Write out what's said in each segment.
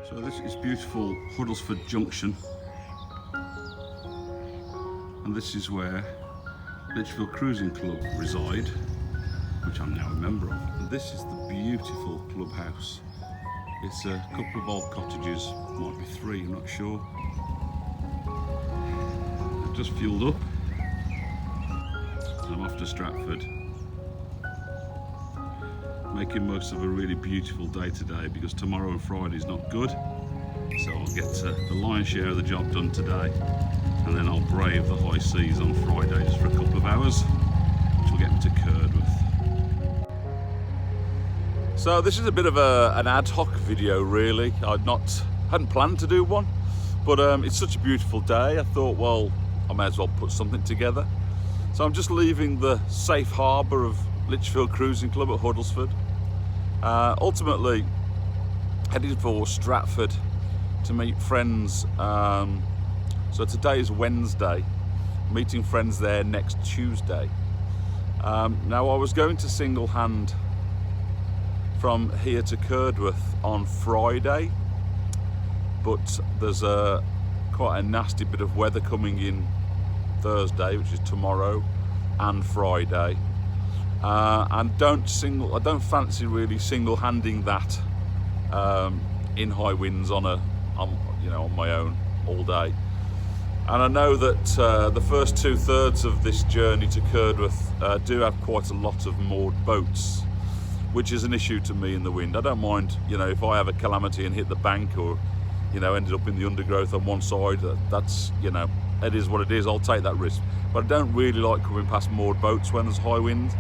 So this is beautiful Huddlesford Junction, and this is where Lichfield Cruising Club reside, which I'm now a member of. And this is the beautiful clubhouse. It's a couple of old cottages, might be three, I'm not sure. I've just fueled up and I'm off to Stratford, making most of a really beautiful day today because tomorrow and Friday is not good. So I'll get the lion's share of the job done today, and then I'll brave the high seas on Friday just for a couple of hours, which will get me to Curdworth. So this is a bit of an ad hoc video really. I hadn't planned to do one, but it's such a beautiful day, I thought, well, I may as well put something together. So I'm just leaving the safe harbour of Lichfield Cruising Club at Huddlesford. Ultimately headed for Stratford to meet friends. So today is Wednesday, meeting friends there next Tuesday. Now I was going to single hand from here to Curdworth on Friday, but there's quite a nasty bit of weather coming in Thursday, which is tomorrow, and Friday. And I don't fancy really single-handing that in high winds on my own all day. And I know that the first 2/3 of this journey to Curdworth do have quite a lot of moored boats, which is an issue to me in the wind. I don't mind, if I have a calamity and hit the bank, or ended up in the undergrowth on one side. That's it is what it is. I'll take that risk. But I don't really like coming past moored boats when there's high wind.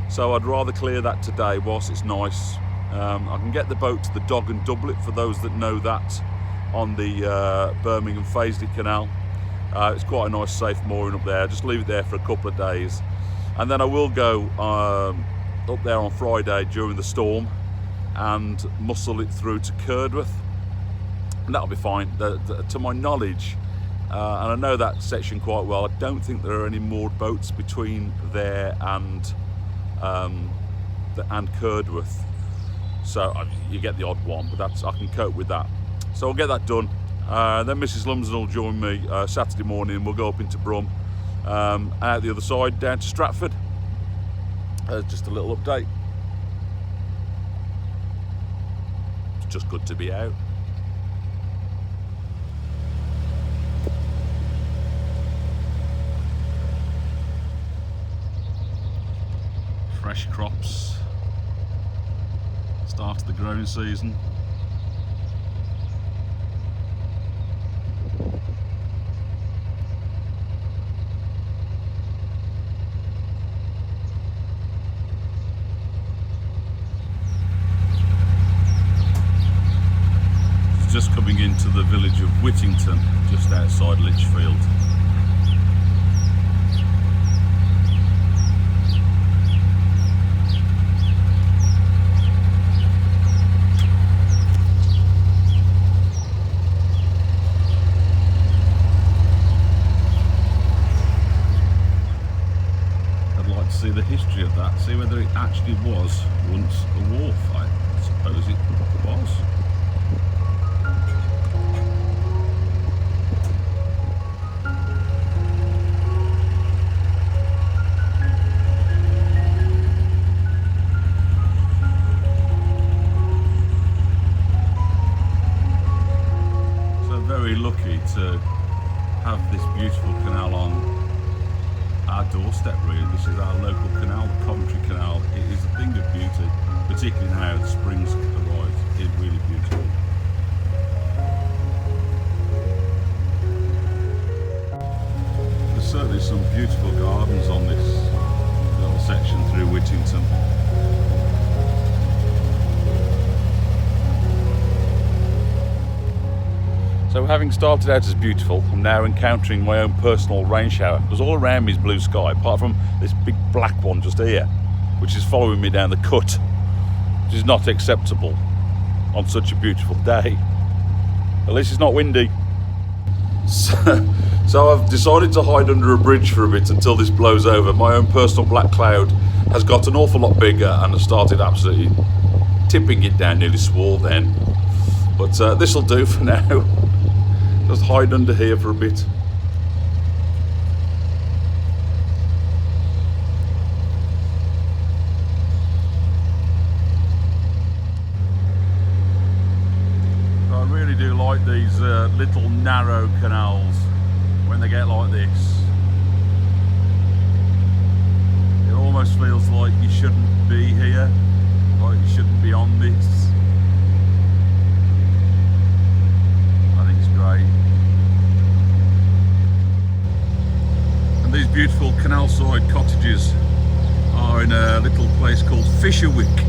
So I'd rather clear that today whilst it's nice. I can get the boat to the Dog and Doublet, for those that know that, on the Birmingham Fazeley Canal. It's quite a nice safe mooring up there. Just leave it there for a couple of days, and then I will go up there on Friday during the storm and muscle it through to Curdworth, and that'll be fine. To my knowledge, and I know that section quite well, I don't think there are any moored boats between there and Curdworth. So you get the odd one, but I can cope with that. So I'll get that done. Then Mrs. Lumsden will join me Saturday morning. We'll go up into Brum, out the other side down to Stratford. Just a little update. It's just good to be out. Fresh crops, start of the growing season. It's just coming into the village of Whittington, just outside Lichfield. See the history of that, see whether it actually was once a wharf. I suppose it was. So very lucky to have this beautiful canal on our doorstep, really. This is our local canal, the Coventry Canal. It is a thing of beauty, particularly now the spring's arrived. It's really beautiful. There's certainly some beautiful gardens on this little section through Whittington. So having started out as beautiful, I'm now encountering my own personal rain shower, because all around me is blue sky, apart from this big black one just here, which is following me down the cut, which is not acceptable on such a beautiful day. At least it's not windy. So I've decided to hide under a bridge for a bit until this blows over. My own personal black cloud has got an awful lot bigger and has started absolutely tipping it down, nearly swore then. But this will do for now. Just hide under here for a bit. I really do like these little narrow canals when they get like this. It almost feels like you shouldn't be here, like you shouldn't be on this. I think it's great. And these beautiful canal side cottages are in a little place called Fisherwick.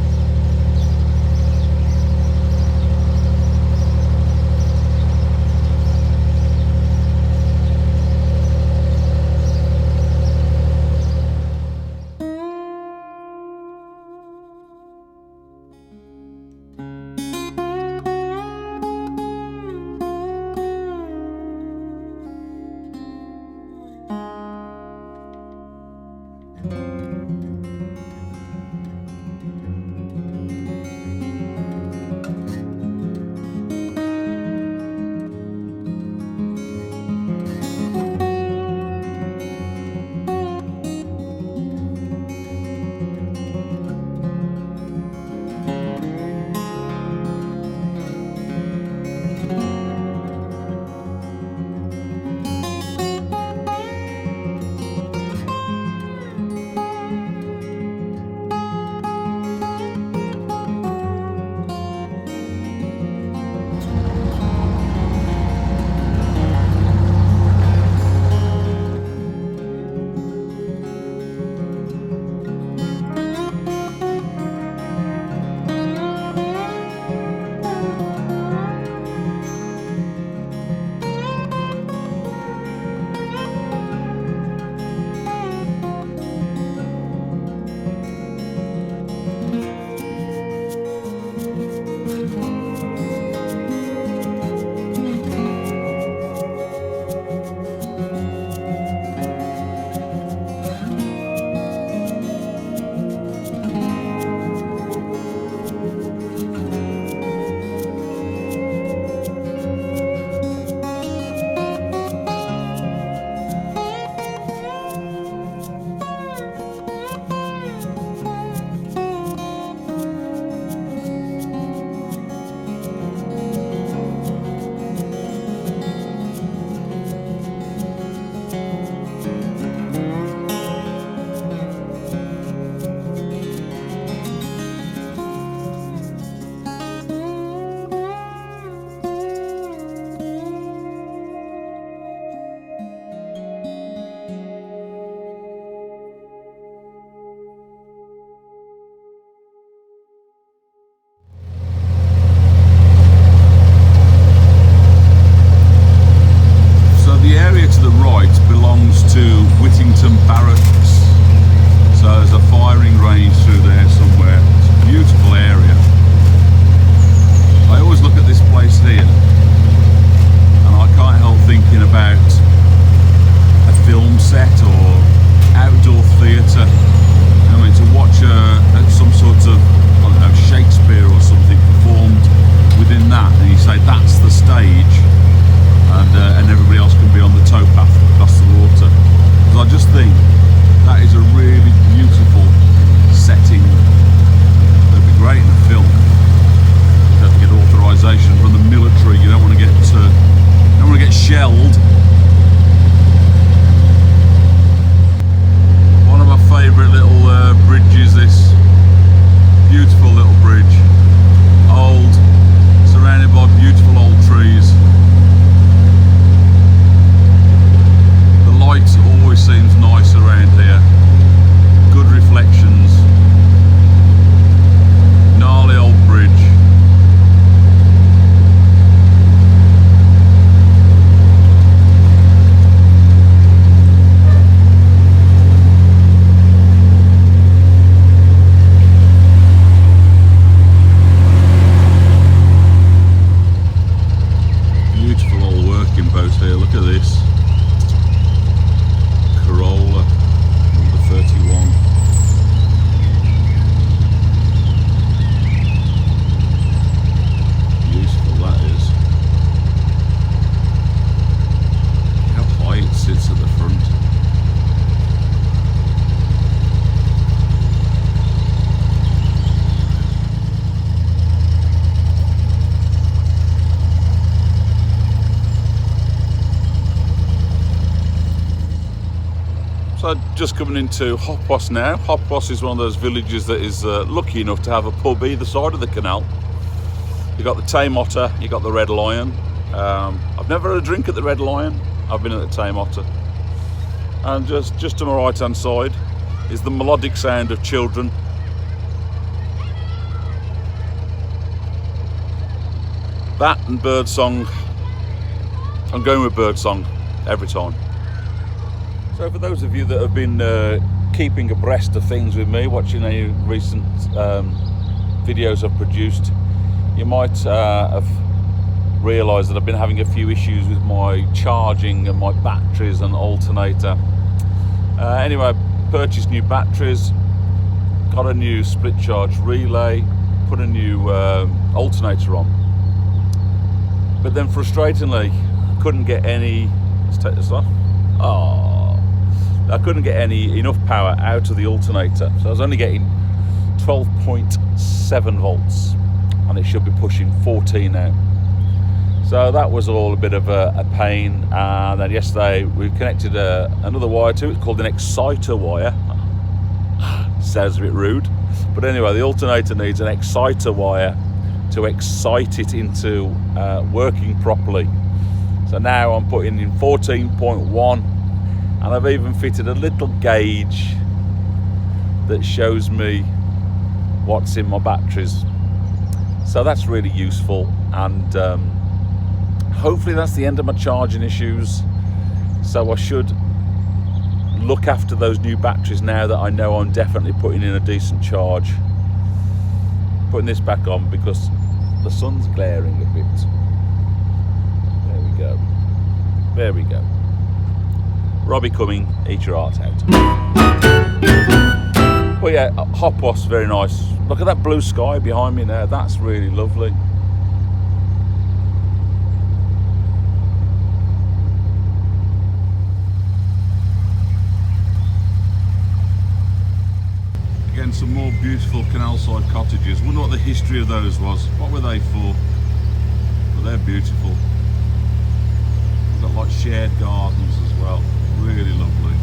So just coming into Hopwas now. Hopwas is one of those villages that is lucky enough to have a pub either side of the canal. You got the Tame Otter, you got the Red Lion. I've never had a drink at the Red Lion. I've been at the Tame Otter. And just to my right hand side is the melodic sound of children. That and birdsong. I'm going with birdsong every time. So for those of you that have been keeping abreast of things with me, watching any recent videos I've produced, you might have realised that I've been having a few issues with my charging and my batteries and alternator. Anyway, I purchased new batteries, got a new split charge relay, put a new alternator on. But then frustratingly, I couldn't get any, let's take this off. I couldn't get enough power out of the alternator. So I was only getting 12.7 volts and it should be pushing 14 now. So that was all a bit of a pain. And then yesterday we connected another wire to it. It's called an exciter wire. Sounds a bit rude. But anyway, the alternator needs an exciter wire to excite it into working properly. So now I'm putting in 14.1 and I've even fitted a little gauge that shows me what's in my batteries. So that's really useful, and hopefully that's the end of my charging issues. So I should look after those new batteries now that I know I'm definitely putting in a decent charge. Putting this back on because the sun's glaring a bit. There we go. There we go. Robbie coming, eat your heart out. Well, yeah, Hopwas, very nice. Look at that blue sky behind me there. That's really lovely. Again, some more beautiful canal side cottages. Wonder what the history of those was. What were they for? But they're beautiful. We've got like shared gardens as well. Really lovely.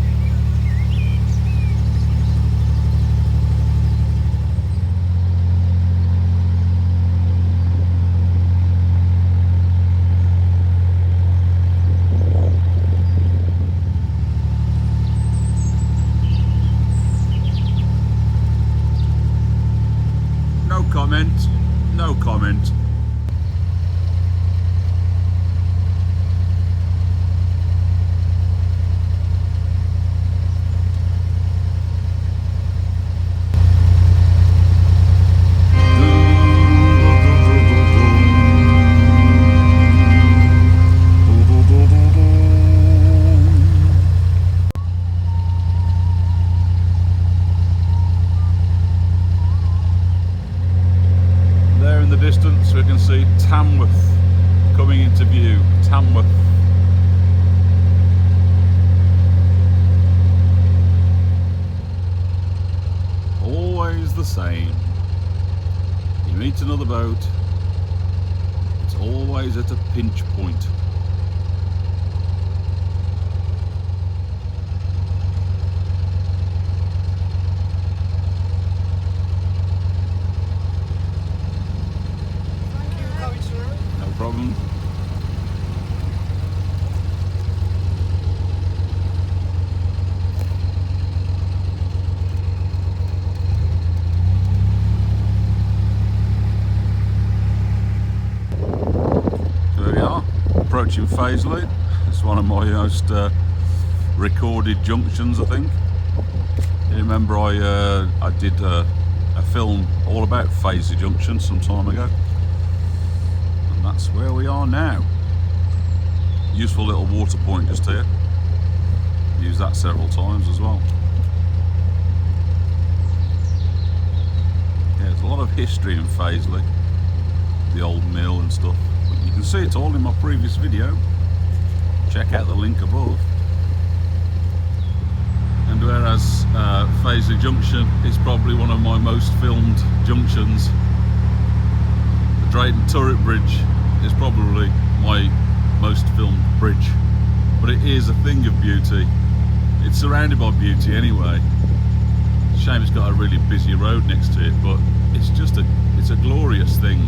No comment. No comment. Distance we can see Tamworth coming into view. Tamworth. Always the same. You meet another boat, it's always at a pinch point. Problem. There we are, approaching Fazeley. It's one of my most recorded junctions, I think. You remember I did a film all about Fazeley Junction some time ago. That's where we are now. Useful little water point just here. Used that several times as well. Yeah, there's a lot of history in Fazeley, the old mill and stuff. But you can see it all in my previous video. Check out the link above. And whereas Fazeley Junction is probably one of my most filmed junctions, the Drayton Turret Bridge is probably my most filmed bridge, but it is a thing of beauty. It's surrounded by beauty anyway. Shame it's got a really busy road next to it, but it's a glorious thing.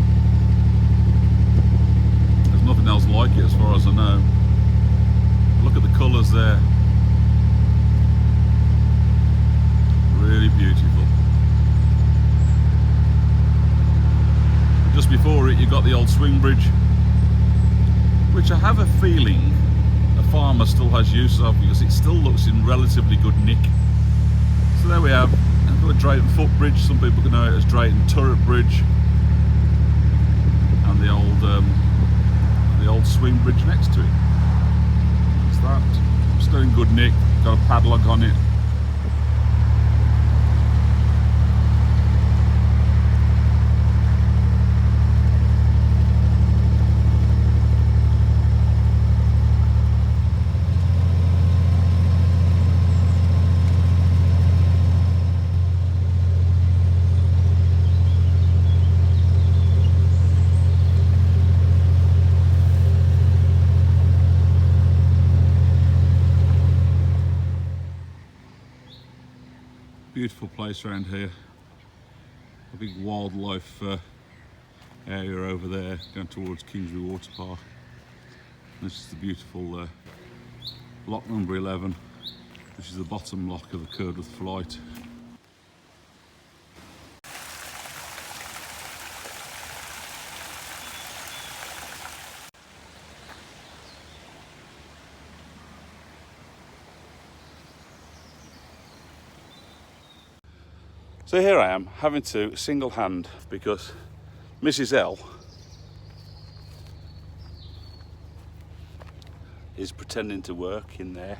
There's nothing else like it as far as I know. Look at the colours there. Really beautiful. Just before it, you got the old swing bridge, which I have a feeling a farmer still has use of because it still looks in relatively good nick. So there we have a Drayton footbridge. Some people know it as Drayton turret bridge, and the old swing bridge next to it. That's that. Still in good nick. Got a padlock on it. Beautiful place around here. A big wildlife area over there going towards Kingsbury Water Park. This is the beautiful lock number 11, which is the bottom lock of the Curdworth Flight. So here I am having to single hand because Mrs. L is pretending to work in there.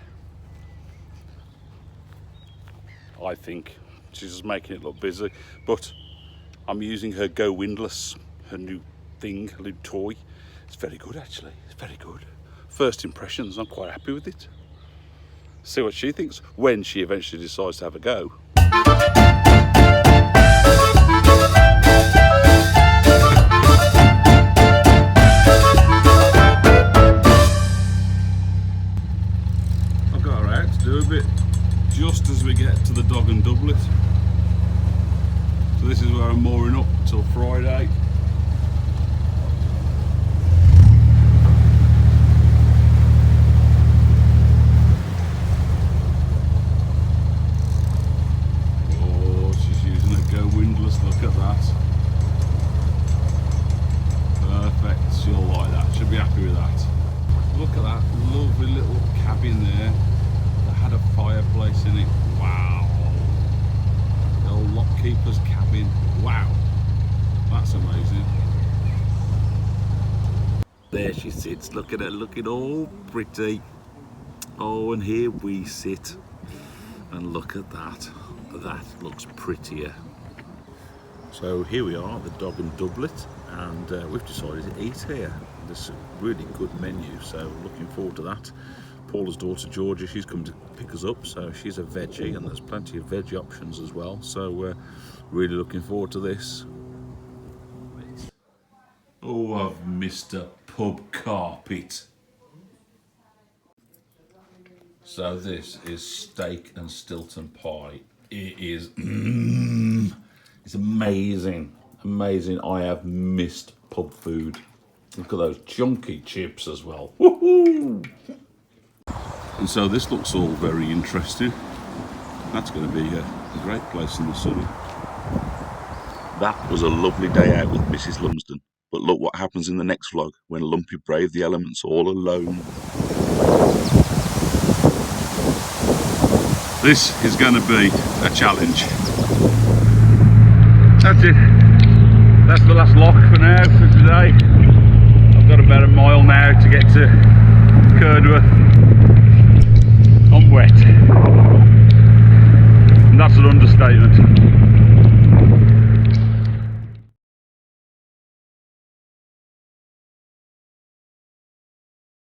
I think she's just making it look busy, but I'm using her Go Windlass, her new thing, her new toy. It's very good actually, it's very good. First impressions, I'm quite happy with it. See what she thinks when she eventually decides to have a go. Do a bit just as we get to the Dog and Doublet. So this is where I'm mooring up until Friday. Oh, she's using a Go Windlass, look at that. Perfect, she'll like that, she'll be happy with that. Look at that lovely little cabin there. Had a fireplace in it. Wow. The old lockkeeper's cabin. Wow. That's amazing. There she sits. Look at her looking all pretty. Oh, and here we sit. And look at that. That looks prettier. So here we are, the Dog and Doublet, and we've decided to eat here. There's a really good menu, so looking forward to that. Paula's daughter Georgia, she's come to pick us up, so she's a veggie, and there's plenty of veggie options as well, so we're really looking forward to this. Oh, I've missed a pub carpet. So this is steak and Stilton pie. It is it's amazing, amazing. I have missed pub food. Look at those chunky chips as well. Woohoo! And so this looks all very interesting. That's going to be a great place in the sun. That was a lovely day out with Mrs. Lumsden. But look what happens in the next vlog when Lumpy braved the elements all alone. This is going to be a challenge. That's it. That's the last lock for now, for today. I've got about a mile now to get to Curdworth. I'm wet, and that's an understatement.